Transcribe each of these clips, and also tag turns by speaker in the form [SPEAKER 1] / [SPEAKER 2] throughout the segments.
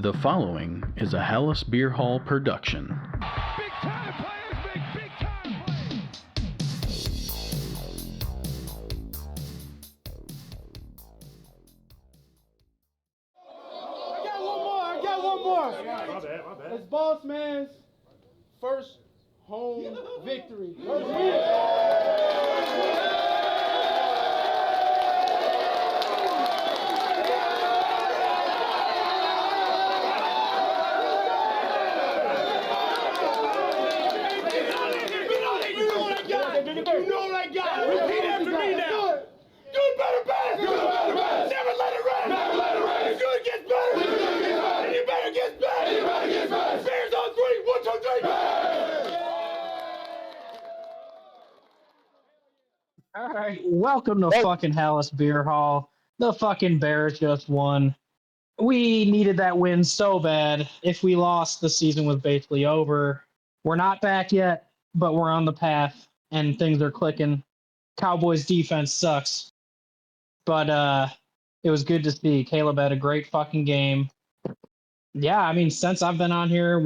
[SPEAKER 1] The following is a Halas Beer Hall production.
[SPEAKER 2] Big time players make big time plays.
[SPEAKER 3] I got one more.
[SPEAKER 4] My bad.
[SPEAKER 3] It's Boss Man's first home victory. You know what I got. Repeat after me now. Do better pass. Never let it rest. Good gets better. And you better get better. Bears on three. 1, 2, 3.
[SPEAKER 5] All right, welcome to fucking Halas Beer Hall. The fucking Bears just won. We needed that win so bad. If we lost, the season was basically over. We're not back yet, but we're on the path, and things are clicking. Cowboys defense sucks, but it was good to see. Caleb had a great fucking game. Yeah, I mean, since I've been on here,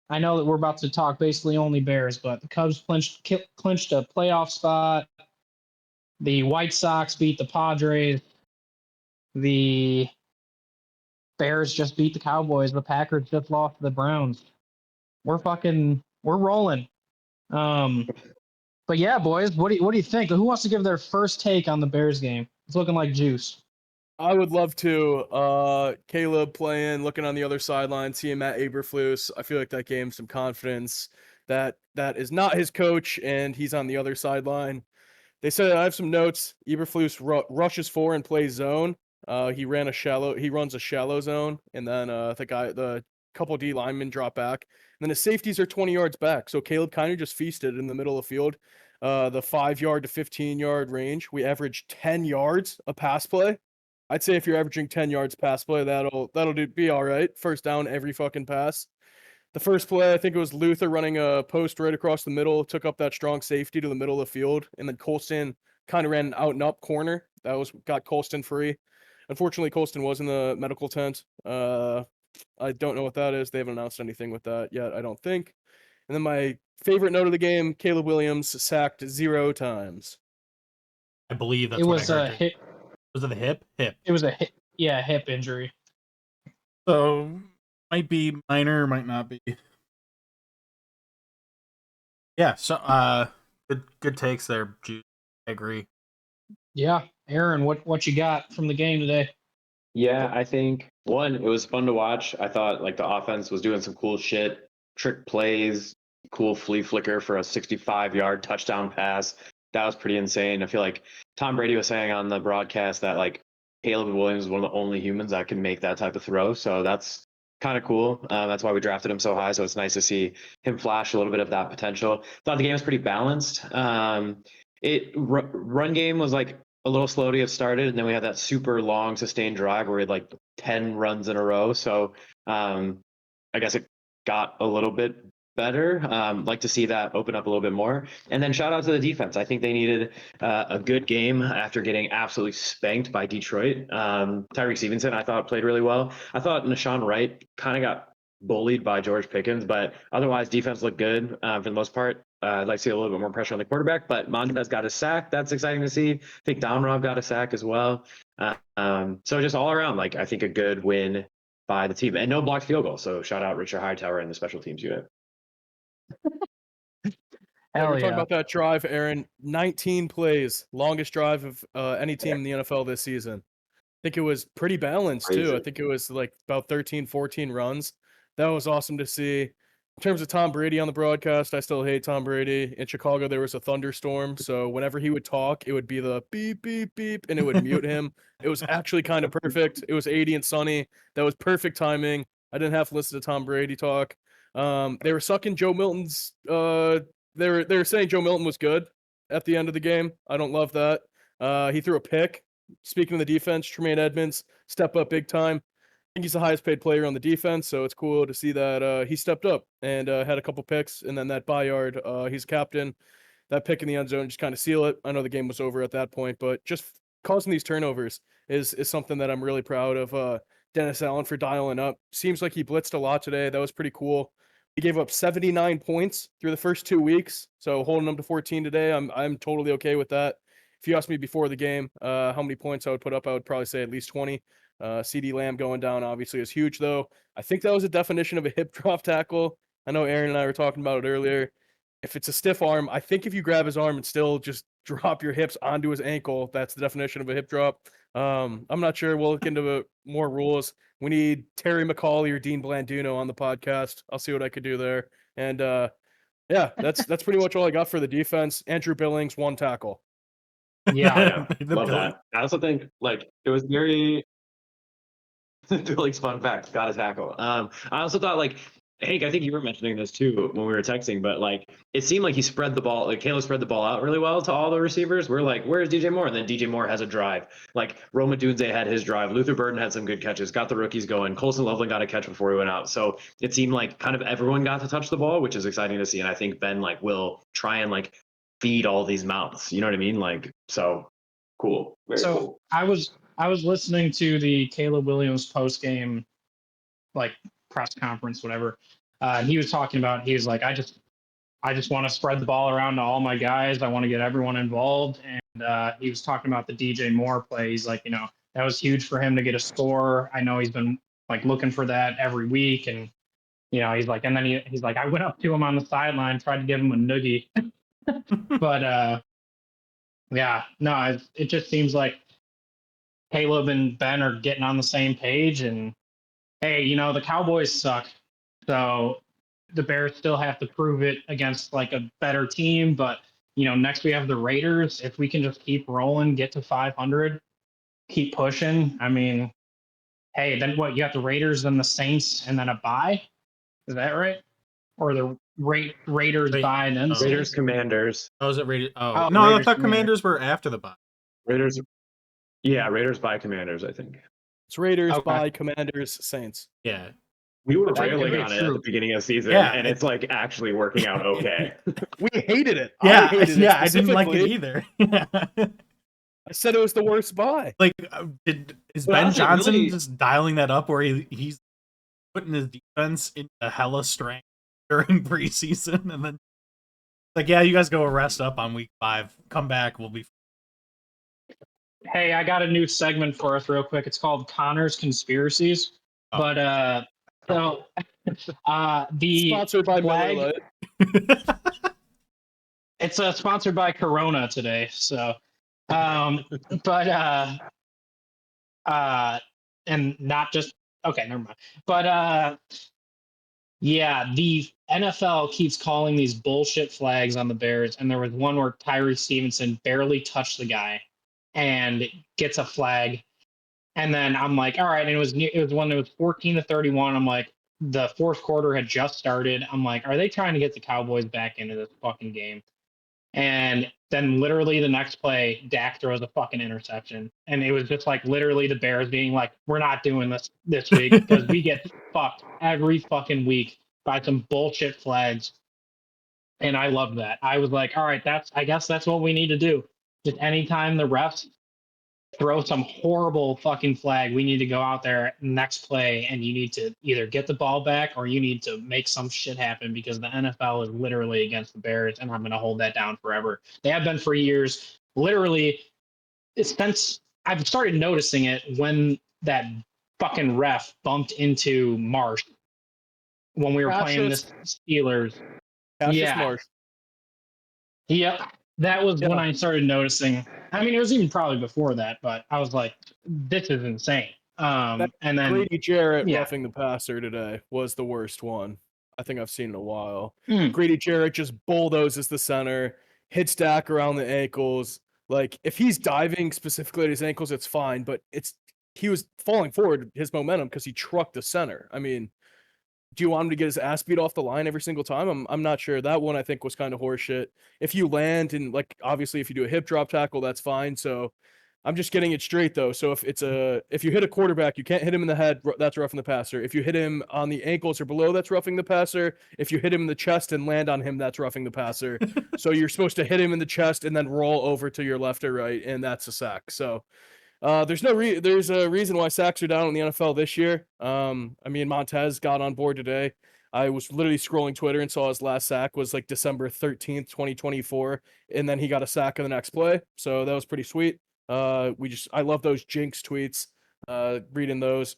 [SPEAKER 5] I know that we're about to talk basically only Bears, but the Cubs clinched a playoff spot. The White Sox beat the Padres. The Bears just beat the Cowboys. The Packers just lost to the Browns. We're rolling. But yeah, boys, what do you think? Who wants to give their first take on the Bears game? It's looking like juice.
[SPEAKER 4] I would love to. Caleb playing, looking on the other sideline, seeing Matt Eberflus. I feel like that gave him some confidence that is not his coach, and he's on the other sideline. They said I have some notes. Eberflus rushes 4 and plays zone. He runs a shallow zone, and then the couple D linemen drop back. And then the safeties are 20 yards back. So Caleb kind of just feasted in the middle of the field. The 5-yard to 15-yard range. We averaged 10 yards a pass play. I'd say if you're averaging 10 yards pass play, that'll be all right. First down every fucking pass. The first play, I think it was Luther running a post right across the middle, took up that strong safety to the middle of the field, and then Colston kind of ran an out and up corner. Got Colston free. Unfortunately, Colston was in the medical tent. I don't know what that is. They haven't announced anything with that yet, I don't think. And then my favorite note of the game, Caleb Williams sacked 0 times.
[SPEAKER 6] I believe that's
[SPEAKER 5] it
[SPEAKER 6] what
[SPEAKER 5] was
[SPEAKER 6] I
[SPEAKER 5] a
[SPEAKER 6] heard.
[SPEAKER 5] hip.
[SPEAKER 6] Was it the hip? Hip.
[SPEAKER 5] It was a hip. Yeah, hip injury.
[SPEAKER 6] So might be minor, might not be. Yeah. So good takes there, Jude. I agree.
[SPEAKER 5] Yeah, Aaron, what you got from the game today?
[SPEAKER 7] Yeah, I think one, it was fun to watch. I thought like the offense was doing some cool shit, trick plays, cool flea flicker for a 65-yard touchdown pass. That was pretty insane. I feel like Tom Brady was saying on the broadcast that like Caleb Williams is one of the only humans that can make that type of throw. So that's kind of cool. That's why we drafted him so high. So it's nice to see him flash a little bit of that potential. Thought the game was pretty balanced. Run game was like a little slow to get started, and then we had that super long sustained drive where we had like 10 runs in a row. So I guess it got a little bit better. Like to see that open up a little bit more. And then shout out to the defense. I think they needed a good game after getting absolutely spanked by Detroit. Tyreek Stevenson, I thought, played really well. I thought Nashawn Wright kind of got bullied by George Pickens, but otherwise defense looked good for the most part. I'd like to see a little bit more pressure on the quarterback, but Montez got a sack. That's exciting to see. I think Domrov got a sack as well. So just all around, like I think a good win by the team, and no blocked field goal. So shout out Richard Hightower and the special teams unit.
[SPEAKER 5] Hell
[SPEAKER 4] We're talking
[SPEAKER 5] yeah.
[SPEAKER 4] about that drive, Aaron. 19 plays, longest drive of any team in the NFL this season. I think it was pretty balanced too.
[SPEAKER 7] Crazy.
[SPEAKER 4] I think it was like about 13, 14 runs. That was awesome to see. In terms of Tom Brady on the broadcast, I still hate Tom Brady. In Chicago, there was a thunderstorm, so whenever he would talk, it would be the beep, beep, beep, and it would mute him. It was actually kind of perfect. It was 80 and sunny. That was perfect timing. I didn't have to listen to Tom Brady talk. They were sucking Joe Milton's they were saying Joe Milton was good at the end of the game. I don't love that. He threw a pick. Speaking of the defense, Tremaine Edmonds step up big time. I think he's the highest paid player on the defense, so it's cool to see that he stepped up and had a couple picks, and then that Bayard, he's captain. That pick in the end zone just kind of seal it. I know the game was over at that point, but just causing these turnovers is something that I'm really proud of Dennis Allen for dialing up. Seems like he blitzed a lot today. That was pretty cool. He gave up 79 points through the first 2 weeks, so holding them to 14 today, I'm totally okay with that. If you asked me before the game how many points I would put up, I would probably say at least 20. CD Lamb going down obviously is huge, though. I think that was a definition of a hip drop tackle. I know Aaron and I were talking about it earlier. If it's a stiff arm, I think if you grab his arm and still just drop your hips onto his ankle, that's the definition of a hip drop. I'm not sure. We'll look into more rules. We need Terry McCauley or Dean Blanduno on the podcast. I'll see what I could do there. And yeah, that's pretty much all I got for the defense. Andrew Billings, 1 tackle.
[SPEAKER 5] Yeah.
[SPEAKER 7] Love that. I also think like it was very Billings fun fact, got a tackle. I also thought like Hank, I think you were mentioning this too when we were texting, but like it seemed like he spread the ball, like Caleb spread the ball out really well to all the receivers. We're like, where's DJ Moore? And then DJ Moore has a drive. Like Roma Dunze had his drive. Luther Burden had some good catches, got the rookies going. Colson Loveland got a catch before he went out. So it seemed like kind of everyone got to touch the ball, which is exciting to see. And I think Ben like will try and like feed all these mouths. You know what I mean? Like, so cool. Very cool.
[SPEAKER 5] I was listening to the Caleb Williams post game, like press conference, whatever. And he was talking about, he was like, I just want to spread the ball around to all my guys. I want to get everyone involved. And he was talking about the DJ Moore play. He's like, that was huge for him to get a score. I know he's been like looking for that every week. And, he's like, and then he's like, I went up to him on the sideline, tried to give him a noogie. But yeah, no, it just seems like Caleb and Ben are getting on the same page. And hey, the Cowboys suck. So the Bears still have to prove it against like a better team. But, next we have the Raiders. If we can just keep rolling, get to 500, keep pushing. I mean, hey, then what? You have the Raiders, then the Saints, and then a bye? Is that right? Or the Raiders bye and then
[SPEAKER 7] Raiders Commanders.
[SPEAKER 6] Oh, is it Raiders?
[SPEAKER 5] Oh,
[SPEAKER 6] No,
[SPEAKER 5] Raiders,
[SPEAKER 6] I thought Commanders were after the bye.
[SPEAKER 7] Raiders. Yeah, Raiders by Commanders, I think.
[SPEAKER 4] It's Raiders
[SPEAKER 5] Okay.
[SPEAKER 4] by Commanders, Saints.
[SPEAKER 6] Yeah.
[SPEAKER 7] We were
[SPEAKER 5] That
[SPEAKER 7] railing
[SPEAKER 5] could be
[SPEAKER 7] on it at
[SPEAKER 5] true.
[SPEAKER 7] the beginning of the season,
[SPEAKER 6] Yeah,
[SPEAKER 7] and it's like actually working out okay.
[SPEAKER 4] We hated it.
[SPEAKER 6] Yeah,
[SPEAKER 4] I hated it
[SPEAKER 6] I didn't like it
[SPEAKER 4] specifically.
[SPEAKER 6] either.
[SPEAKER 4] I said it was the worst buy.
[SPEAKER 6] Like, is
[SPEAKER 7] Well,
[SPEAKER 6] Ben
[SPEAKER 7] honestly,
[SPEAKER 6] Johnson
[SPEAKER 7] really-
[SPEAKER 6] just dialing that up where he's putting his defense into hella strength during preseason, and then like, yeah, you guys go rest up on week 5, come back, we'll be.
[SPEAKER 5] Hey, I got a new segment for us real quick. It's called Connor's Conspiracies.
[SPEAKER 6] Oh.
[SPEAKER 5] But so the
[SPEAKER 4] Sponsored by
[SPEAKER 5] flag,
[SPEAKER 4] Miller Lite.
[SPEAKER 5] it's sponsored by Corona today. So but and not just okay, never mind. But yeah, the NFL keeps calling these bullshit flags on the Bears, and there was one where Tyree Stevenson barely touched the guy and gets a flag. And then I'm like, all right, and it was when it was 14-31. I'm like, the fourth quarter had just started. I'm like, are they trying to get the Cowboys back into this fucking game? And then literally the next play, Dak throws a fucking interception. And it was just like literally the Bears being like, we're not doing this week because we get fucked every fucking week by some bullshit flags. And I love that. I was like, all right, I guess that's what we need to do. Just anytime the refs throw some horrible fucking flag, we need to go out there next play and you need to either get the ball back or you need to make some shit happen because the NFL is literally against the Bears and I'm going to hold that down forever. They have been for years. Literally, since I've started noticing it when that fucking ref bumped into Marsh when we were playing the Steelers.
[SPEAKER 4] Cassius Marsh.
[SPEAKER 5] Yep. That was when I started noticing. I mean, it was even probably before that, but I was like, this is insane. And then
[SPEAKER 4] Grady Jarrett roughing the passer today was the worst one I think I've seen in a while. Grady Jarrett just bulldozes the center, hits Dak around the ankles. Like, if he's diving specifically at his ankles, it's fine, but he was falling forward, his momentum, because he trucked the center. I mean, do you want him to get his ass beat off the line every single time? I'm not sure. That one I think was kind of horseshit. If you land and like obviously if you do a hip drop tackle, that's fine. So I'm just getting it straight though. So if you hit a quarterback, you can't hit him in the head, that's roughing the passer. If you hit him on the ankles or below, that's roughing the passer. If you hit him in the chest and land on him, that's roughing the passer. So you're supposed to hit him in the chest and then roll over to your left or right, and that's a sack. So There's a reason why sacks are down in the NFL this year. Montez got on board today. I was literally scrolling Twitter and saw his last sack was like December 13th, 2024, and then he got a sack in the next play. So that was pretty sweet. I love those jinx tweets. Reading those.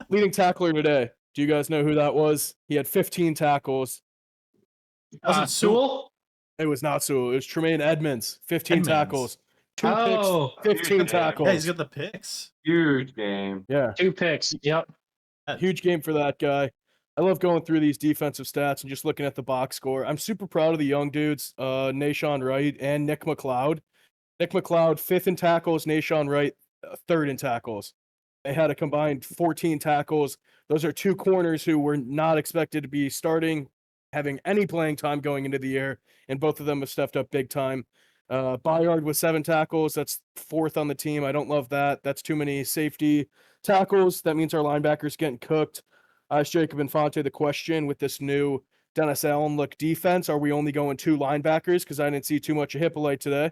[SPEAKER 4] Leading tackler today. Do you guys know who that was? He had 15 tackles.
[SPEAKER 5] Sewell?
[SPEAKER 4] It was not Sewell. It was Tremaine Edmonds. 15
[SPEAKER 6] Edmonds.
[SPEAKER 4] tackles. Two
[SPEAKER 5] Oh.
[SPEAKER 4] picks, 15
[SPEAKER 7] Huge
[SPEAKER 4] tackles.
[SPEAKER 6] Yeah, he's got the picks.
[SPEAKER 7] Huge game.
[SPEAKER 4] Yeah.
[SPEAKER 5] 2 picks. Yep.
[SPEAKER 4] Huge game for that guy. I love going through these defensive stats and just looking at the box score. I'm super proud of the young dudes, Nashawn Wright and Nick McLeod. Nick McLeod, 5th in tackles. Nashawn Wright, 3rd in tackles. They had a combined 14 tackles. Those are 2 corners who were not expected to be starting, having any playing time going into the year, and both of them have stepped up big time. Bayard with 7 tackles. That's 4th on the team. I don't love that. That's too many safety tackles. That means our linebackers getting cooked. I asked Jacob Infante the question with this new Dennis Allen look defense. Are we only going 2 linebackers? Because I didn't see too much of Hippolyte today.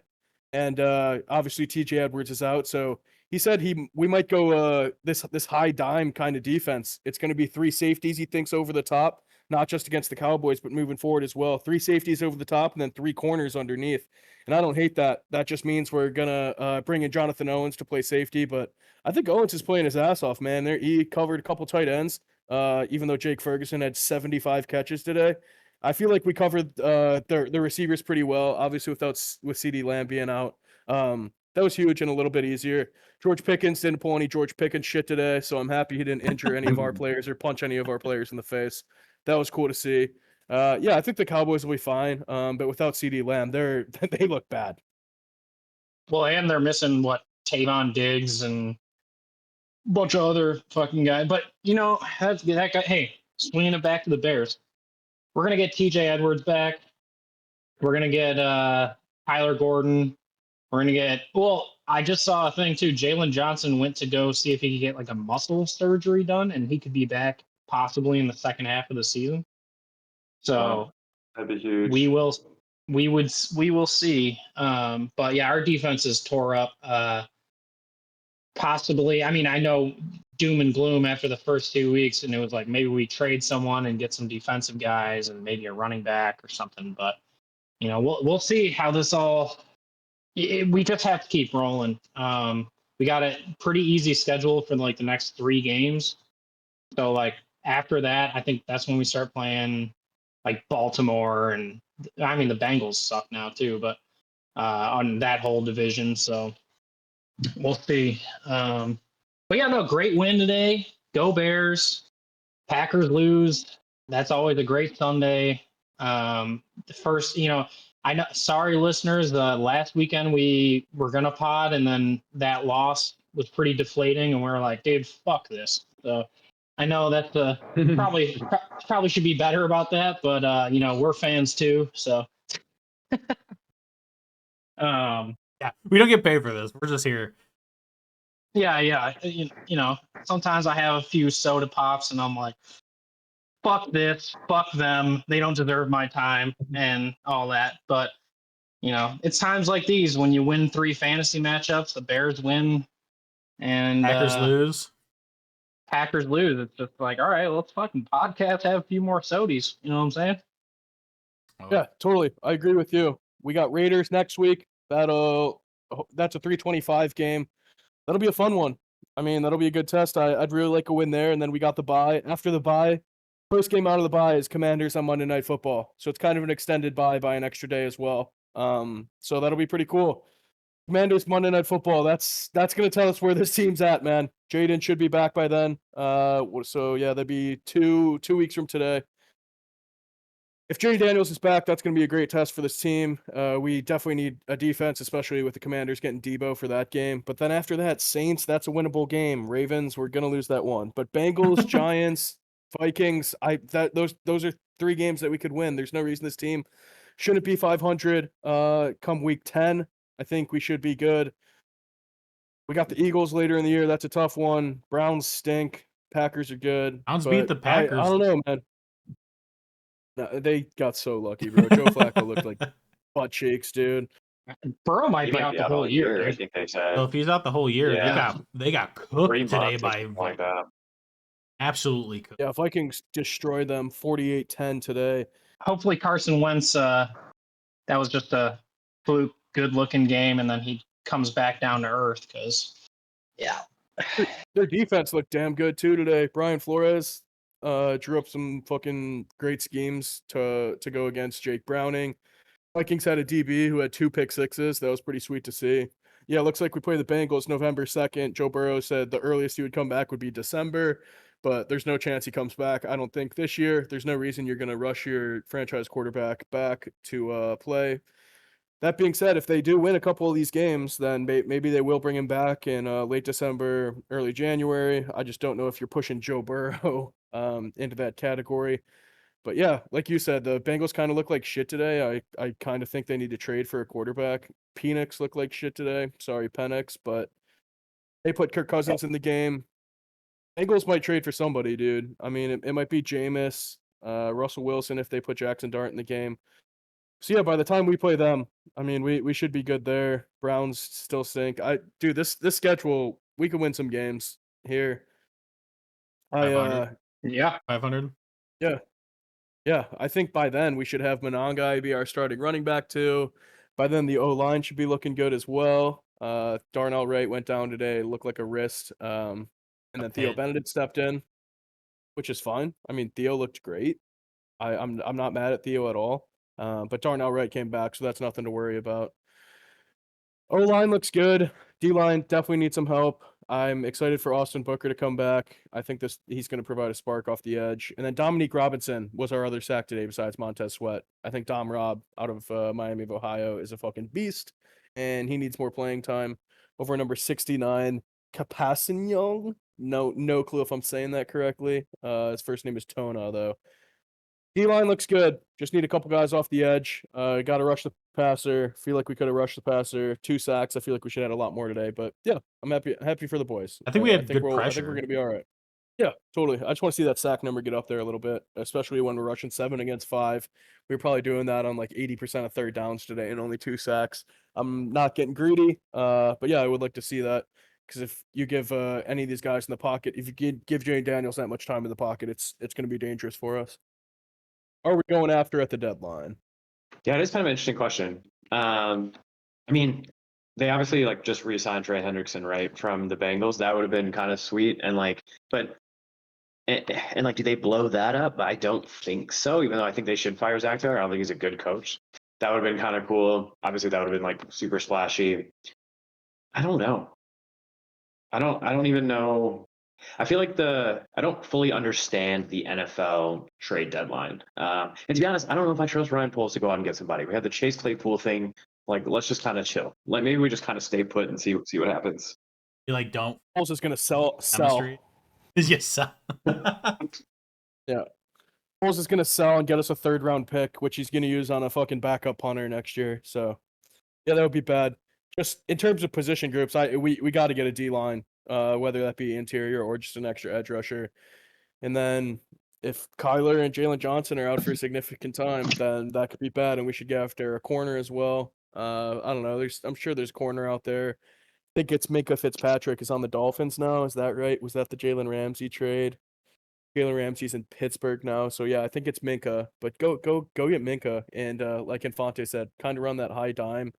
[SPEAKER 4] And obviously TJ Edwards is out. So he said we might go this high dime kind of defense. It's going to be 3 safeties, he thinks, over the top, not just against the Cowboys, but moving forward as well. 3 safeties over the top and then 3 corners underneath. And I don't hate that. That just means we're going to bring in Jonathan Owens to play safety. But I think Owens is playing his ass off, man. He covered a couple tight ends, even though Jake Ferguson had 75 catches today. I feel like we covered the receivers pretty well, obviously with CeeDee Lamb being out. That was huge and a little bit easier. George Pickens didn't pull any George Pickens shit today, so I'm happy he didn't injure any of our players or punch any of our players in the face. That was cool to see. I think the Cowboys will be fine, but without CeeDee Lamb, they look bad.
[SPEAKER 5] Well, and they're missing Tavon Diggs and a bunch of other fucking guys. But that guy. Hey, swinging it back to the Bears. We're gonna get TJ Edwards back. We're gonna get Tyler Gordon. We're gonna get. Well, I just saw a thing too. Jalen Johnson went to go see if he could get like a muscle surgery done, and he could be back possibly in the second half of the season. So
[SPEAKER 7] that'd be huge.
[SPEAKER 5] we will see. But yeah, our defense is tore up. Possibly. I mean, I know doom and gloom after the first 2 weeks, and it was like maybe we trade someone and get some defensive guys and maybe a running back or something. But we'll see how this all. We just have to keep rolling. We got a pretty easy schedule for like the next 3 games. So like after that, I think that's when we start playing like Baltimore, and I mean the Bengals suck now too, but on that whole division. So we'll see. But yeah, no, great win today. Go Bears. Packers lose. That's always a great Sunday. The first, I know. Sorry, listeners. Last weekend we were gonna pod, and then that loss was pretty deflating, and we were like, "Dude, fuck this." So I know that probably should be better about that, but we're fans too, so.
[SPEAKER 6] Yeah, we don't get paid for this. We're just here.
[SPEAKER 5] Yeah. Sometimes I have a few soda pops, and I'm like, fuck this, fuck them. They don't deserve my time and all that. But, it's times like these when you win 3 fantasy matchups, the Bears win, and
[SPEAKER 6] Packers lose.
[SPEAKER 5] Packers lose. It's just like, all right, let's fucking podcast, have a few more sodies. You know what I'm saying?
[SPEAKER 4] Yeah, totally. I agree with you. We got Raiders next week. That's a 325 game. That'll be a fun one. I mean, that'll be a good test. I'd really like a win there. And then we got the bye. After the bye, first game out of the bye is Commanders on Monday Night Football. So it's kind of an extended bye by an extra day as well. So that'll be pretty cool. Commanders Monday Night Football. That's going to tell us where this team's at, man. Jaden should be back by then. So yeah, that'd be two weeks from today. If Jay Daniels is back, that's going to be a great test for this team. We definitely need a defense, especially with the Commanders getting Debo for that game. But then after that, Saints, that's a winnable game. Ravens, we're going to lose that one. But Bengals, Giants, Vikings, those are 3 games that we could win. There's no reason this team shouldn't be 500 come week 10. I think we should be good. We got the Eagles later in the year. That's a tough one. Browns stink. Packers are good.
[SPEAKER 6] Browns beat the Packers.
[SPEAKER 4] I don't know, man. No, they got so lucky, bro. Joe Flacco looked like butt cheeks, dude.
[SPEAKER 5] Burrow might
[SPEAKER 7] He
[SPEAKER 5] be
[SPEAKER 7] might
[SPEAKER 5] out
[SPEAKER 7] be
[SPEAKER 5] the
[SPEAKER 7] out
[SPEAKER 5] whole
[SPEAKER 7] all
[SPEAKER 5] year,
[SPEAKER 7] year, I
[SPEAKER 5] dude.
[SPEAKER 7] think they said.
[SPEAKER 6] So if he's out the whole year,
[SPEAKER 7] Yeah.
[SPEAKER 6] they got
[SPEAKER 7] 3
[SPEAKER 6] cooked today
[SPEAKER 7] months or
[SPEAKER 6] by
[SPEAKER 7] something like that.
[SPEAKER 6] absolutely cooked.
[SPEAKER 4] Yeah, Vikings destroyed them 48-10 today.
[SPEAKER 5] Hopefully Carson Wentz, that was just a fluke, good-looking game, and then he comes back down to earth because, yeah.
[SPEAKER 4] Their defense looked damn good too today. Brian Flores drew up some fucking great schemes to go against Jake Browning. Vikings had a DB who had 2 pick sixes. That was pretty sweet to see. Yeah, looks like we play the Bengals November 2nd. Joe Burrow said the earliest he would come back would be December, but there's no chance he comes back. I don't think this year. There's no reason you're going to rush your franchise quarterback back to play. That being said, if they do win a couple of these games, then maybe they will bring him back in late December, early January. I just don't know if you're pushing Joe Burrow into that category. But yeah, like you said, the Bengals kind of look like shit today. I kind of think they need to trade for a quarterback. Penix looked like shit today. Sorry, Penix, but they put Kirk Cousins in the game. Bengals might trade for somebody, dude. I mean, it might be Jameis, Russell Wilson if they put Jackson Dart in the game. So yeah, by the time we play them, I mean we should be good there. Browns still stink. Dude, this schedule, we could win some games here.
[SPEAKER 6] 500.
[SPEAKER 5] Yeah.
[SPEAKER 6] 500.
[SPEAKER 4] Yeah, I think by then we should have Monangai be our starting running back too. By then the O-line should be looking good as well. Darnell Wright went down today, looked like a wrist. And then Theo
[SPEAKER 6] Okay.
[SPEAKER 4] Benedict stepped in, which is fine. I mean, Theo looked great. I'm not mad at Theo at all. But Darnell Wright came back, so that's nothing to worry about. O-line looks good. D-line definitely needs some help. I'm excited for Austin Booker to come back. I think he's going to provide a spark off the edge. And then Dominique Robinson was our other sack today besides Montez Sweat. I think Dom Robb out of Miami of Ohio is a fucking beast, and he needs more playing time. Over number 69, Capassignon. No clue if I'm saying that correctly. His first name is Tona, though. D-line looks good. Just need a couple guys off the edge. Got to rush the passer. Feel like we could have rushed the passer. 2 sacks. I feel like we should have had a lot more today. But yeah, I'm happy for the boys.
[SPEAKER 6] I think we had good
[SPEAKER 4] I think we're
[SPEAKER 6] pressure.
[SPEAKER 4] going to be all right. Yeah, totally. I just want to see that sack number get up there a little bit, especially when we're rushing 7 against 5. We were probably doing that on like 80% of third downs today and only 2 sacks. I'm not getting greedy, but yeah, I would like to see that because if you give any of these guys in the pocket, if you give Jane Daniels that much time in the pocket, it's going to be dangerous for us. Are we going after at the deadline?
[SPEAKER 7] Yeah, it is kind of an interesting question. I mean, they obviously like just re-signed Trey Hendrickson, right, from the Bengals. That would have been kind of sweet. And like, but and like, do they blow that up? I don't think so. Even though I think they should fire Zach Taylor, I don't think he's a good coach. That would have been kind of cool. Obviously, that would have been like super splashy. I don't know. I don't even know. I feel like I don't fully understand the NFL trade deadline. And to be honest, I don't know if I trust Ryan Poles to go out and get somebody. We had the Chase Claypool thing. Like, let's just kind of chill. Like, maybe we just kind of stay put and see what happens.
[SPEAKER 6] You like don't
[SPEAKER 4] Poles is going to sell.
[SPEAKER 6] chemistry? Yes.
[SPEAKER 4] Yeah. Poles is going to sell and get us a 3rd round pick, which he's going to use on a fucking backup punter next year. So, yeah, that would be bad. Just in terms of position groups, we got to get a D line, whether that be interior or just an extra edge rusher. And then if Kyler and Jalen Johnson are out for a significant time, then that could be bad, and we should get after a corner as well. I don't know. I'm sure there's a corner out there. I think it's Minkah Fitzpatrick is on the Dolphins now. Is that right? Was that the Jalen Ramsey trade? Jalen Ramsey's in Pittsburgh now, so yeah, I think it's Minkah. But go get Minkah, and like Infante said, kind of run that high dime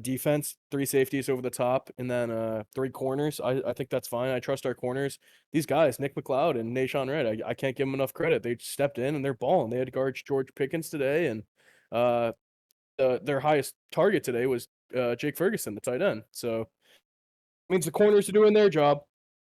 [SPEAKER 4] defense, 3 safeties over the top, and then 3 corners. I think that's fine. I trust our corners. These guys, Nick McLeod and Nashawn Red, I can't give them enough credit. They stepped in and they're balling. They had to guard George Pickens today, and their highest target today was Jake Ferguson, the tight end. So it means the corners are doing their job.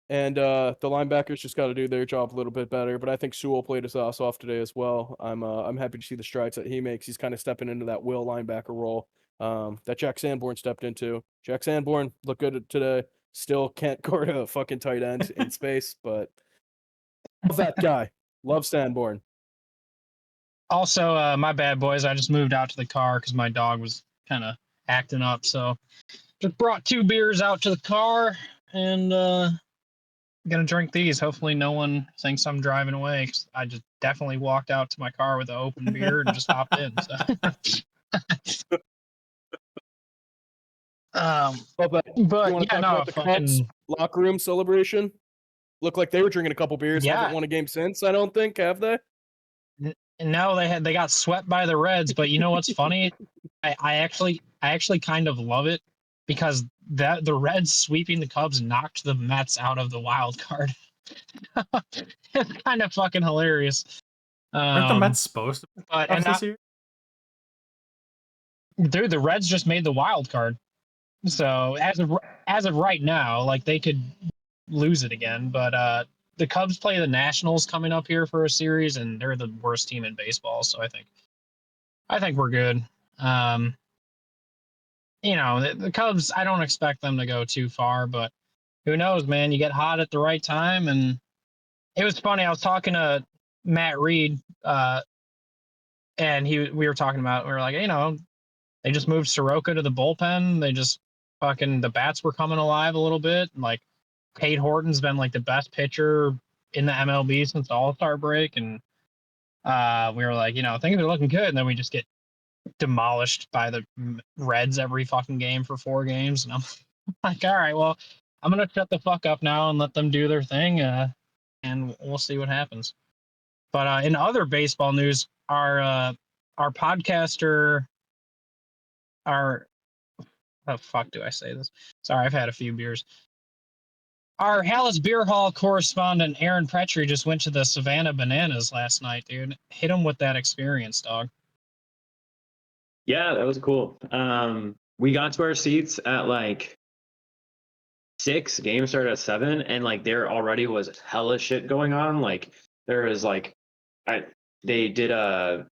[SPEAKER 4] And the linebackers just got to do their job a little bit better. But I think Sewell played his ass off today as well. I'm happy to see the strides that he makes. He's kind of stepping into that will linebacker role that Jack Sanborn stepped into. Jack Sanborn looked good today. Still can't guard a fucking tight end in space, but love that guy. Love Sanborn.
[SPEAKER 5] Also, my bad, boys. I just moved out to the car because my dog was kind of acting up. So just brought 2 beers out to the car and gonna drink these. Hopefully no one thinks I'm driving away, 'cause I just definitely walked out to my car with an open beer and just hopped in. So But
[SPEAKER 4] you
[SPEAKER 5] yeah,
[SPEAKER 4] want to talk
[SPEAKER 5] no,
[SPEAKER 4] about the Cubs locker room celebration? Look like they were drinking a couple beers.
[SPEAKER 5] Yeah.
[SPEAKER 4] Haven't won a game since, I don't think, have they?
[SPEAKER 5] No, they got swept by the Reds. But you know what's funny? I actually kind of love it because the Reds sweeping the Cubs knocked the Mets out of the wild card. It's kind of fucking hilarious.
[SPEAKER 6] Aren't the Mets supposed to be
[SPEAKER 5] But
[SPEAKER 6] playoffs this year?
[SPEAKER 5] dude, the Reds just made the wild card. So as of right now, like they could lose it again. But the Cubs play the Nationals coming up here for a series, and they're the worst team in baseball. So I think we're good. The Cubs, I don't expect them to go too far, but who knows, man? You get hot at the right time, and it was funny. I was talking to Matt Reed, and we were talking about. We were like, they just moved Soroka to the bullpen. They just the bats were coming alive a little bit. Like Cade Horton's been like the best pitcher in the MLB since the All-Star break, and we were like, things are looking good, and then we just get demolished by the Reds every fucking game for 4 games, and I'm like, all right, well, I'm gonna shut the fuck up now and let them do their thing, and we'll see what happens. But in other baseball news, our podcaster, how the fuck do I say this? Sorry, I've had a few beers. Our Halas Beer Hall correspondent Aaron Petrie just went to the Savannah Bananas last night, dude. Hit him with that experience, dog.
[SPEAKER 7] Yeah, that was cool. We got to our seats at like 6, game started at 7, and like there already was hella shit going on. Like there was like they did a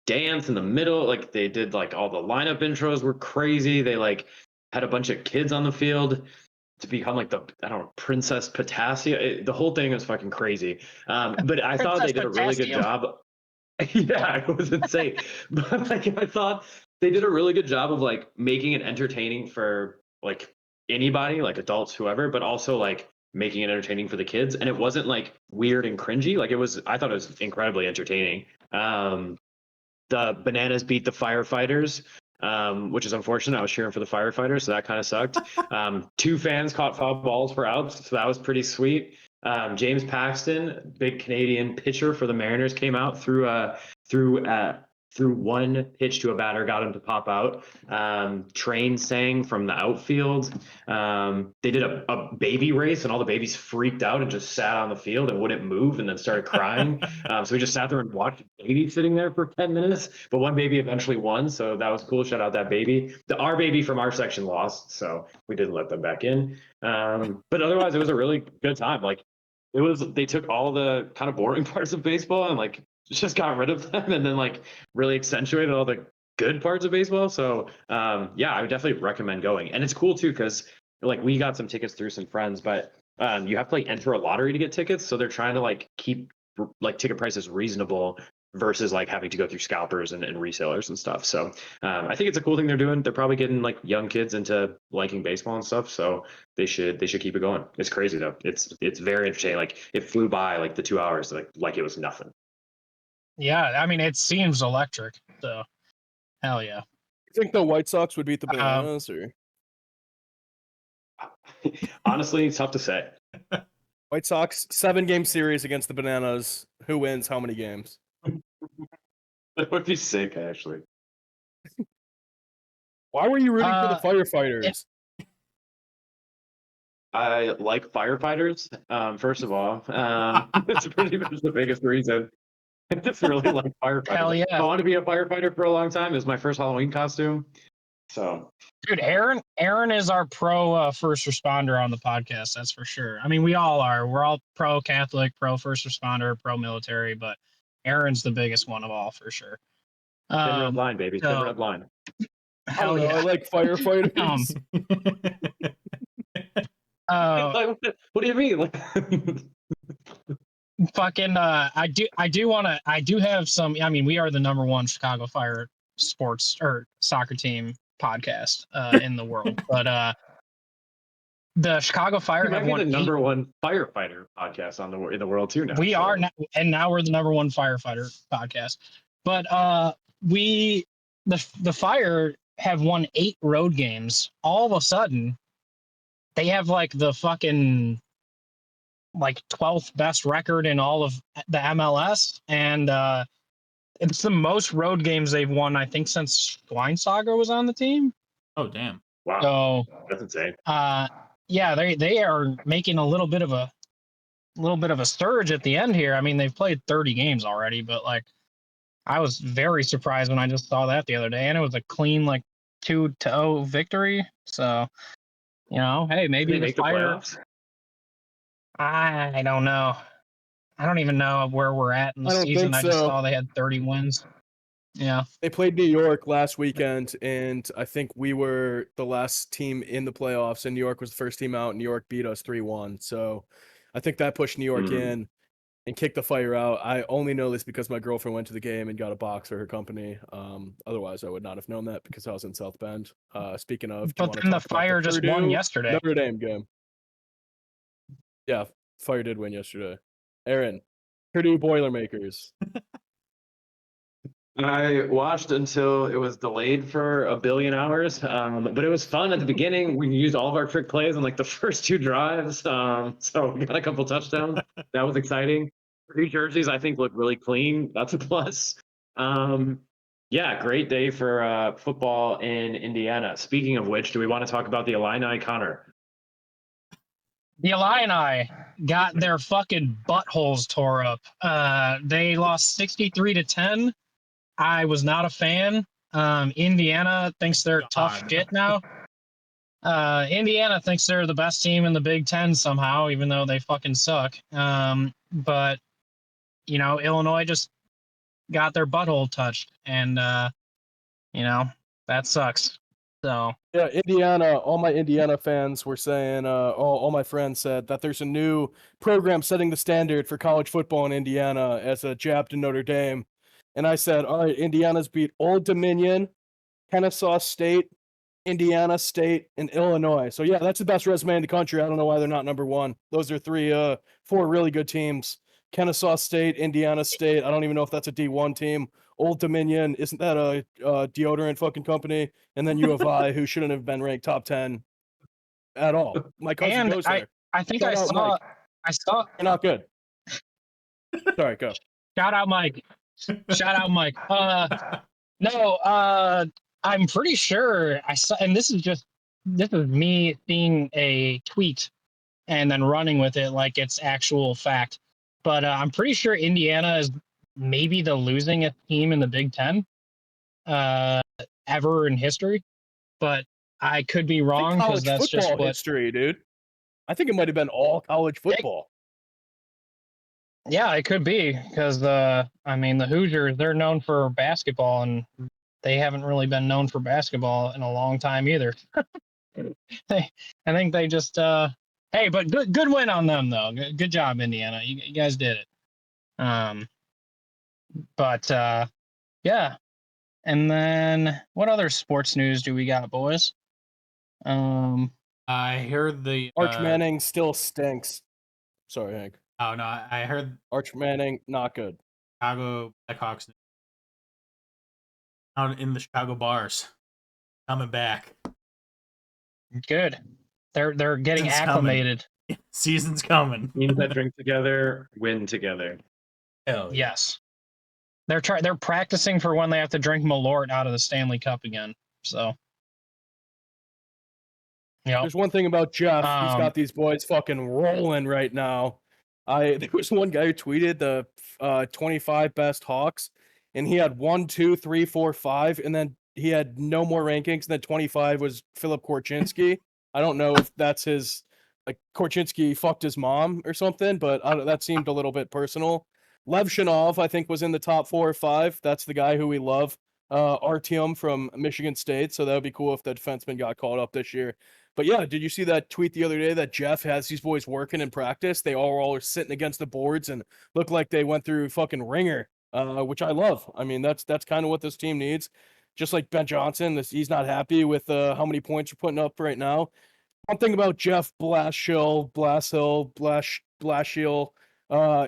[SPEAKER 7] dance in the middle. Like they did like all the lineup intros were crazy. They like had a bunch of kids on the field to become like Princess Potassia. The whole thing was fucking crazy. But I thought they did a really good job. Yeah, it was insane. But like I thought they did a really good job of like making it entertaining for like anybody, like adults, whoever, but also like making it entertaining for the kids. And it wasn't like weird and cringy. Like I thought it was incredibly entertaining. The Bananas beat the Firefighters, which is unfortunate. I was cheering for the Firefighters, so that kind of sucked. 2 fans caught foul balls for outs, so that was pretty sweet. James Paxton, big Canadian pitcher for the Mariners, came out through one pitch to a batter, got him to pop out. Train sang from the outfield. They did a baby race, and all the babies freaked out and just sat on the field and wouldn't move, and then started crying. So we just sat there and watched baby sitting there for 10 minutes. But one baby eventually won, so that was cool. Shout out that baby. Our baby from our section lost, so we didn't let them back in. But otherwise, it was a really good time. Like they took all the kind of boring parts of baseball and like just got rid of them, and then like really accentuated all the good parts of baseball. So yeah, I would definitely recommend going. And it's cool too because like we got some tickets through some friends, but you have to like enter a lottery to get tickets. So they're trying to like keep like ticket prices reasonable versus like having to go through scalpers and resellers and stuff. So I think it's a cool thing they're doing. They're probably getting like young kids into liking baseball and stuff. So they should keep it going. It's crazy though. It's very entertaining. Like it flew by like the 2 hours like it was nothing.
[SPEAKER 5] Yeah, I mean, it seems electric. So, hell yeah.
[SPEAKER 4] You think the White Sox would beat the Bananas, or
[SPEAKER 7] honestly, it's tough to say.
[SPEAKER 4] White Sox 7-game series against the Bananas? Who wins? How many games?
[SPEAKER 7] That would be sick, actually.
[SPEAKER 4] Why were you rooting for the Firefighters?
[SPEAKER 7] I like firefighters. First of all, it's pretty much the biggest reason. I just really like firefighters.
[SPEAKER 5] Hell yeah.
[SPEAKER 7] I wanted to be a firefighter for a long time. It was my first Halloween costume. So,
[SPEAKER 5] dude, Aaron is our pro first responder on the podcast. That's for sure. I mean, we all are. We're all pro Catholic, pro first responder, pro military, but Aaron's the biggest one of all for sure.
[SPEAKER 7] Thin red line, baby. Thin red line.
[SPEAKER 5] Hell yeah.
[SPEAKER 4] I like firefighters.
[SPEAKER 7] What do you mean?
[SPEAKER 5] Fucking I do have some. I mean, we are the #1 Chicago Fire sports or soccer team podcast in the world, but the Chicago Fire have won
[SPEAKER 7] the #1 firefighter podcast in the world too now.
[SPEAKER 5] We are now, and now we're the #1 firefighter podcast. But the Fire have won 8 road games. All of a sudden, they have like the fucking like 12th best record in all of the MLS, and it's the most road games they've won, I think, since Schweinsteiger was on the team.
[SPEAKER 6] Oh, damn.
[SPEAKER 7] Wow,
[SPEAKER 5] So,
[SPEAKER 7] that's insane.
[SPEAKER 5] yeah, they are making a little bit of a surge at the end here. I mean, they've played 30 games already, but like, I was very surprised when I just saw that the other day, and it was a clean like 2-0 victory. So, you know, hey,
[SPEAKER 7] Did
[SPEAKER 5] maybe
[SPEAKER 7] they
[SPEAKER 5] the
[SPEAKER 7] make the
[SPEAKER 5] Fire.
[SPEAKER 7] playoffs?
[SPEAKER 5] I don't know. I don't even know where we're at in the
[SPEAKER 4] I don't
[SPEAKER 5] season.
[SPEAKER 4] think
[SPEAKER 5] I just
[SPEAKER 4] so.
[SPEAKER 5] saw they had 30 wins. Yeah.
[SPEAKER 4] They played New York last weekend, and I think we were the last team in the playoffs, and New York was the first team out. New York beat us 3-1. So I think that pushed New York in and kicked the Fire out. I only know this because my girlfriend went to the game and got a box for her company. Otherwise, I would not have known that because I was in South Bend. Speaking of, do you
[SPEAKER 5] But
[SPEAKER 4] want to
[SPEAKER 5] then the
[SPEAKER 4] talk about
[SPEAKER 5] Fire just won
[SPEAKER 4] Purdue
[SPEAKER 5] yesterday.
[SPEAKER 4] Notre Dame game? Yeah, Fire did win yesterday. Aaron, Purdue Boilermakers.
[SPEAKER 7] I watched until it was delayed for a billion hours, but it was fun at the beginning. We used all of our trick plays on like the first 2 drives, so we got a couple touchdowns. That was exciting. New jerseys, I think, look really clean. That's a plus. Yeah, great day for football in Indiana. Speaking of which, do we want to talk about the Illini, Connor?
[SPEAKER 5] The Illini got their fucking buttholes tore up. They lost 63-10. I was not a fan. Indiana thinks they're tough
[SPEAKER 6] God.
[SPEAKER 5] shit now. Indiana thinks they're the best team in the Big Ten somehow, even though they fucking suck. But, you know, Illinois just got their butthole touched, and, you know, that sucks. So,
[SPEAKER 4] Yeah, Indiana, all my Indiana fans were saying, all my friends said that there's a new program setting the standard for college football in Indiana as a jab to Notre Dame. And I said, all right, Indiana's beat Old Dominion, Kennesaw State, Indiana State, and Illinois. So yeah, that's the best resume in the country. I don't know why they're not number 1. Those are 4 really good teams. Kennesaw State, Indiana State. I don't even know if that's a D1 team. Old Dominion, isn't that a deodorant fucking company? And then U of I, who shouldn't have been ranked top 10 at all. My cousin
[SPEAKER 5] and
[SPEAKER 4] goes there.
[SPEAKER 5] I think
[SPEAKER 4] Shout out, Mike.
[SPEAKER 5] I saw.
[SPEAKER 4] You're not good. Sorry, go.
[SPEAKER 5] Shout out, Mike. Shout out, Mike. No, I'm pretty sure I saw, and this is me seeing a tweet and then running with it like it's actual fact. But I'm pretty sure Indiana is maybe the losingest team in the Big Ten ever in history. But I could be wrong because
[SPEAKER 4] College
[SPEAKER 5] that's just
[SPEAKER 4] football
[SPEAKER 5] what.
[SPEAKER 4] history, dude. I think it might have been all college football.
[SPEAKER 5] Yeah, it could be because I mean, the Hoosiers, they're known for basketball, and they haven't really been known for basketball in a long time either. I think they just hey, but good win on them though. Good job, Indiana. You guys did it. But yeah. And then what other sports news do we got, boys?
[SPEAKER 6] I heard the
[SPEAKER 4] Arch Manning still stinks. Sorry, Hank.
[SPEAKER 6] Oh no, I heard
[SPEAKER 4] Arch Manning, not good.
[SPEAKER 6] Chicago Blackhawks out in the Chicago bars coming back.
[SPEAKER 5] Good. They're getting
[SPEAKER 6] Season's
[SPEAKER 5] acclimated.
[SPEAKER 6] Season's coming.
[SPEAKER 7] Teams that drink together win together.
[SPEAKER 6] Hell yeah.
[SPEAKER 5] Yes. They're practicing for when they have to drink Malort out of the Stanley Cup again. So, yeah.
[SPEAKER 4] There's one thing about Jeff. He's got these boys fucking rolling right now. There was one guy who tweeted the 25 best Hawks, and he had 1, 2, 3, 4, 5, and then he had no more rankings. And then 25 was Philip Korchinski. I don't know if that's his, like, Korchinski fucked his mom or something, but that seemed a little bit personal. Lev Shinov, I think, was in the top 4 or 5. That's the guy who we love. Artyom from Michigan State. So that would be cool if the defenseman got called up this year. But yeah, did you see that tweet the other day that Jeff has these boys working in practice? They all are sitting against the boards and look like they went through fucking ringer, which I love. I mean, that's kind of what this team needs. Just like Ben Johnson, he's not happy with how many points you're putting up right now. One thing about Jeff Blashill,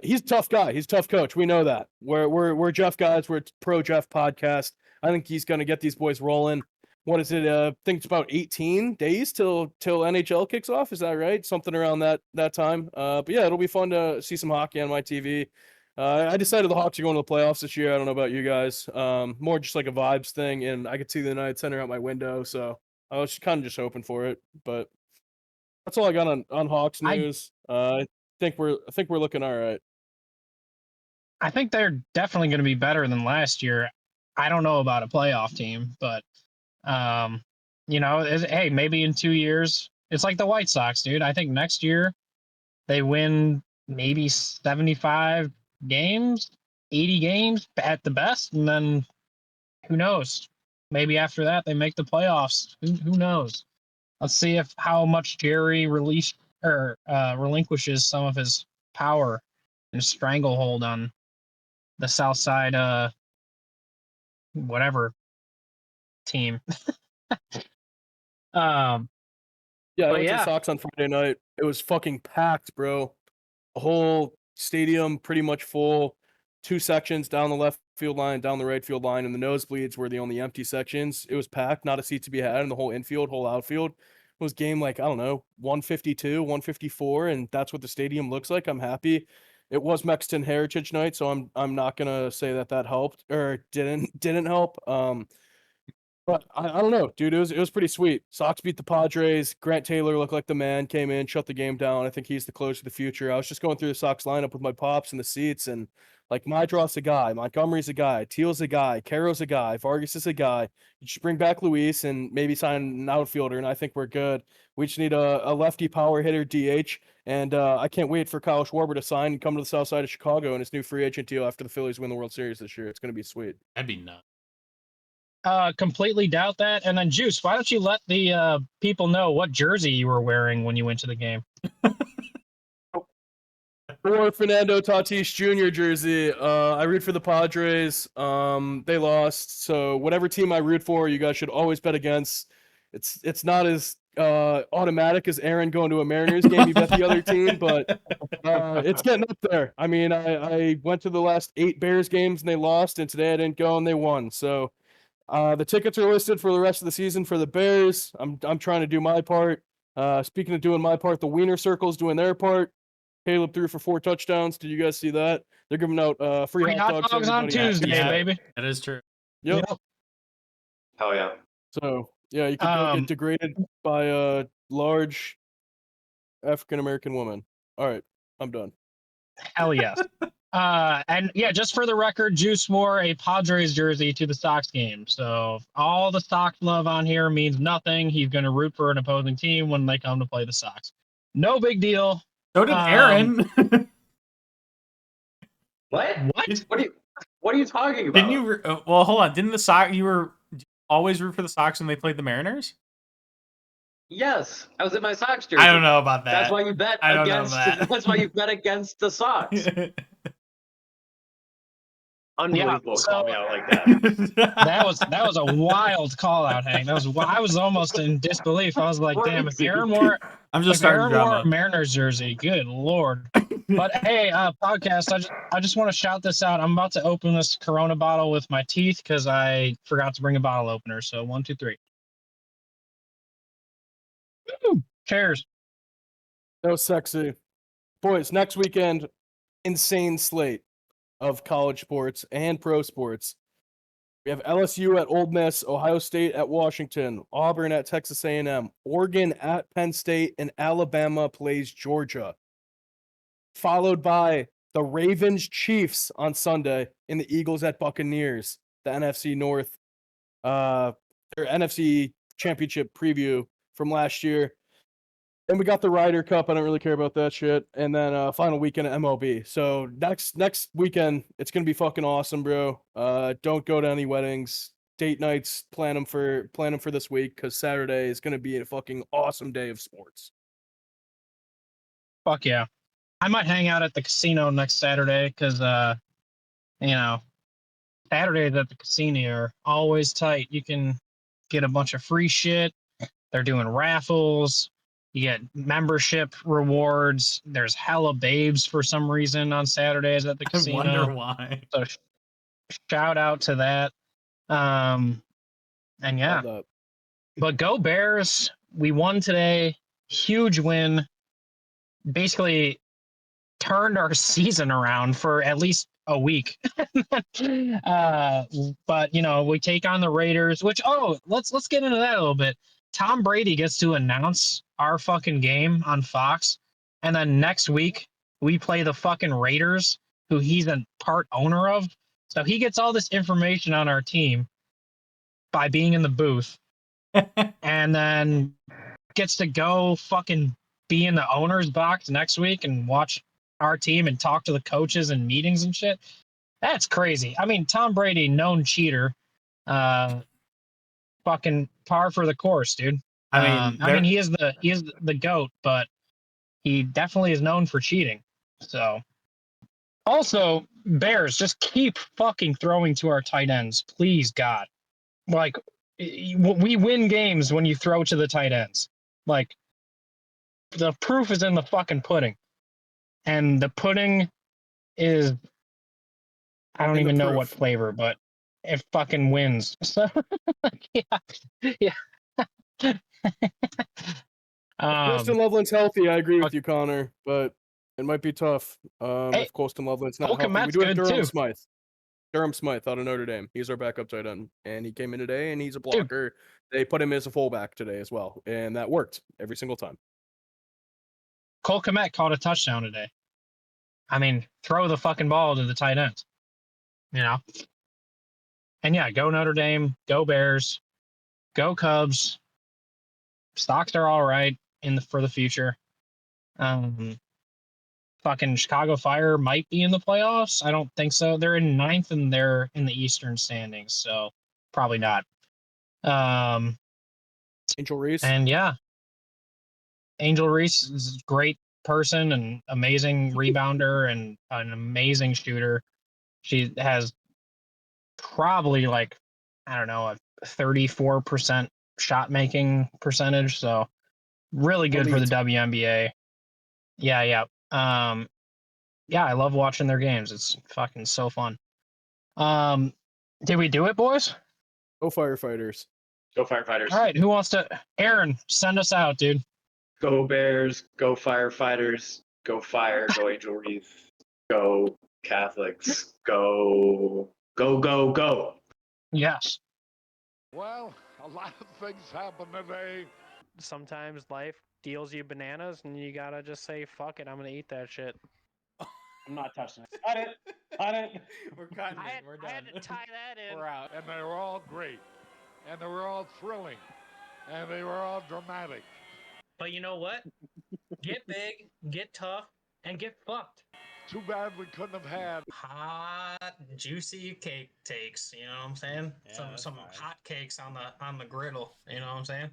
[SPEAKER 4] he's a tough guy. He's a tough coach. We know that. We're Jeff guys. We're pro Jeff podcast. I think he's going to get these boys rolling. what is it? I think it's about 18 days till NHL kicks off. Is that right? Something around that time. But yeah, it'll be fun to see some hockey on my TV. I decided the Hawks are going to the playoffs this year. I don't know about you guys. More just like a vibes thing, and I could see the United Center out my window, so I was kind of just hoping for it. But that's all I got on Hawks news. I think we're looking all right.
[SPEAKER 5] I think they're definitely going to be better than last year. I don't know about a playoff team, but hey, maybe in 2 years, it's like the White Sox, dude. I think next year they win maybe 75 games, 80 games at the best, and then who knows? Maybe after that they make the playoffs. Who knows? Let's see how much Jerry relinquishes some of his power and stranglehold on the South Side whatever team.
[SPEAKER 4] Yeah, I
[SPEAKER 5] But
[SPEAKER 4] went to the
[SPEAKER 5] yeah.
[SPEAKER 4] Sox on Friday night. It was fucking packed, bro. The whole stadium pretty much full. 2 sections down the left field line, down the right field line, and the nosebleeds were the only empty sections. It was packed, not a seat to be had in the whole infield, whole outfield. It was game like, I don't know, 152, 154, and that's what the stadium looks like. I'm happy. It was Mexican Heritage Night, so I'm not gonna say that helped or didn't help. But I don't know, dude. It was pretty sweet. Sox beat the Padres. Grant Taylor looked like the man. Came in, shut the game down. I think he's the closer to the future. I was just going through the Sox lineup with my pops in the seats, and like Mydroth's a guy, Montgomery's a guy, Teal's a guy, Caro's a guy, Vargas is a guy. You just bring back Luis and maybe sign an outfielder, and I think we're good. We just need a lefty power hitter DH, and I can't wait for Kyle Schwarber to sign and come to the south side of Chicago in his new free agent deal after the Phillies win the World Series this year. It's gonna be sweet.
[SPEAKER 6] That'd be nuts.
[SPEAKER 5] Completely doubt that. And then Juice, why don't you let the people know what jersey you were wearing when you went to the game?
[SPEAKER 4] Or Fernando Tatis Jr. jersey. I root for the Padres. They lost, so whatever team I root for, you guys should always bet against. It's not as automatic as Aaron going to a Mariners game. You bet the other team, but it's getting up there. I mean, I went to the last 8 Bears games and they lost, and today I didn't go and they won. So the tickets are listed for the rest of the season for the Bears. I'm trying to do my part. Speaking of doing my part, the Wiener Circle's doing their part. Caleb threw for 4 touchdowns. Did you guys see that? They're giving out free hot dogs to
[SPEAKER 5] on
[SPEAKER 4] everybody.
[SPEAKER 5] Tuesday,
[SPEAKER 6] Yeah.
[SPEAKER 5] baby.
[SPEAKER 6] That is true.
[SPEAKER 4] Yep.
[SPEAKER 7] Hell yeah.
[SPEAKER 4] So yeah, you can go get degraded by a large African American woman. All right, I'm done.
[SPEAKER 5] Hell yes. And yeah, just for the record, Juice wore a Padres jersey to the Sox game. So all the Sox love on here means nothing. He's going to root for an opposing team when they come to play the Sox. No big deal.
[SPEAKER 6] So did Aaron.
[SPEAKER 7] What?
[SPEAKER 5] What?
[SPEAKER 7] What are you talking about?
[SPEAKER 6] Didn't you? Well, hold on. Didn't the Sox? You were always root for the Sox when they played the Mariners?
[SPEAKER 7] Yes, I was in my Sox jersey.
[SPEAKER 6] I don't know about that.
[SPEAKER 7] That's why you bet
[SPEAKER 6] I don't know
[SPEAKER 7] against.
[SPEAKER 6] that.
[SPEAKER 7] That's why you bet against the Sox. Unbelievable.
[SPEAKER 5] so-
[SPEAKER 7] Call me out like that.
[SPEAKER 5] That was a wild call out, Hank. I was almost in disbelief. I was like, damn, if Aaron wore
[SPEAKER 6] I'm just starting
[SPEAKER 5] wore a
[SPEAKER 6] drama.
[SPEAKER 5] Mariners jersey, good lord. But hey, podcast, I just want to shout this out. I'm about to open this Corona bottle with my teeth because I forgot to bring a bottle opener. So 1, 2, 3. Woo! Cheers.
[SPEAKER 4] That was sexy. Boys, next weekend, insane slate of college sports and pro sports. We have LSU at Ole Miss, Ohio State at Washington, Auburn at Texas A&M, Oregon at Penn State, and Alabama plays Georgia. Followed by the Ravens Chiefs on Sunday and the Eagles at Buccaneers, the NFC North, or NFC Championship preview from last year. And we got the Ryder Cup. I don't really care about that shit. And then final weekend at MLB. So next weekend, it's gonna be fucking awesome, bro. Don't go to any weddings, date nights. Plan them for this week because Saturday is gonna be a fucking awesome day of sports.
[SPEAKER 5] Fuck yeah. I might hang out at the casino next Saturday because, Saturdays at the casino are always tight. You can get a bunch of free shit. They're doing raffles. You get membership rewards. There's hella babes for some reason on Saturdays at the
[SPEAKER 6] I
[SPEAKER 5] casino.
[SPEAKER 6] wonder why.
[SPEAKER 5] So shout out to that. And yeah,
[SPEAKER 4] Love
[SPEAKER 5] But go Bears. We won today. Huge win. Basically turned our season around for at least a week. But we take on the Raiders, which let's get into that a little bit. Tom Brady gets to announce our fucking game on Fox, and then next week we play the fucking Raiders, who he's a part owner of. So he gets all this information on our team by being in the booth, and then gets to go fucking be in the owner's box next week and watch our team and talk to the coaches and meetings and shit. That's crazy. I mean, Tom Brady, known cheater, fucking par for the course, dude.
[SPEAKER 6] I mean,
[SPEAKER 5] he is the GOAT, but he definitely is known for cheating. So, also, Bears, just keep fucking throwing to our tight ends, please, God. Like, we win games when you throw to the tight ends. Like, the proof is in the fucking pudding, and the pudding is, I don't even know what flavor, but it fucking wins. So, yeah.
[SPEAKER 4] Colston Loveland's healthy. I agree with you, Connor, but it might be tough if Colston Loveland's not healthy. We do have Durham Smythe. Durham Smythe out of Notre Dame. He's our backup tight end, and he came in today, and he's a blocker. They put him as a fullback today as well, and that worked every single time.
[SPEAKER 5] Cole Kmet caught a touchdown today. I mean, throw the fucking ball to the tight end. And yeah, go Notre Dame, go Bears, go Cubs. Stocks are all right for the future. Fucking Chicago Fire might be in the playoffs. I don't think so. They're in 9th and they're in the Eastern standings, so probably not.
[SPEAKER 4] Angel Reese.
[SPEAKER 5] And yeah, Angel Reese is a great person and amazing rebounder and an amazing shooter. She has probably a 34% shot making percentage, so really good for the WNBA. Yeah. I love watching their games. It's fucking so fun. Did we do it, boys?
[SPEAKER 4] Go Firefighters.
[SPEAKER 7] Go Firefighters.
[SPEAKER 5] All right, who wants to? Aaron, send us out, dude.
[SPEAKER 7] Go Bears. Go Firefighters. Go Fire. Go Angel Reese. Go Catholics. Go.
[SPEAKER 5] Yes.
[SPEAKER 2] Well, a lot of things happen today.
[SPEAKER 8] Sometimes life deals you bananas and you gotta just say, fuck it, I'm gonna eat that shit.
[SPEAKER 9] I'm not touching it. Cut it.
[SPEAKER 6] We're cutting it. We're done.
[SPEAKER 8] I had to tie that in.
[SPEAKER 6] We're out.
[SPEAKER 2] And they were all great. And they were all thrilling. And they were all dramatic.
[SPEAKER 5] But you know what? Get big, get tough, and get fucked.
[SPEAKER 2] Too bad we couldn't have had
[SPEAKER 5] Hot, juicy cake takes. You know what I'm saying?
[SPEAKER 6] Yeah,
[SPEAKER 5] Some
[SPEAKER 6] fine.
[SPEAKER 5] hot cakes on the griddle. You know what I'm saying?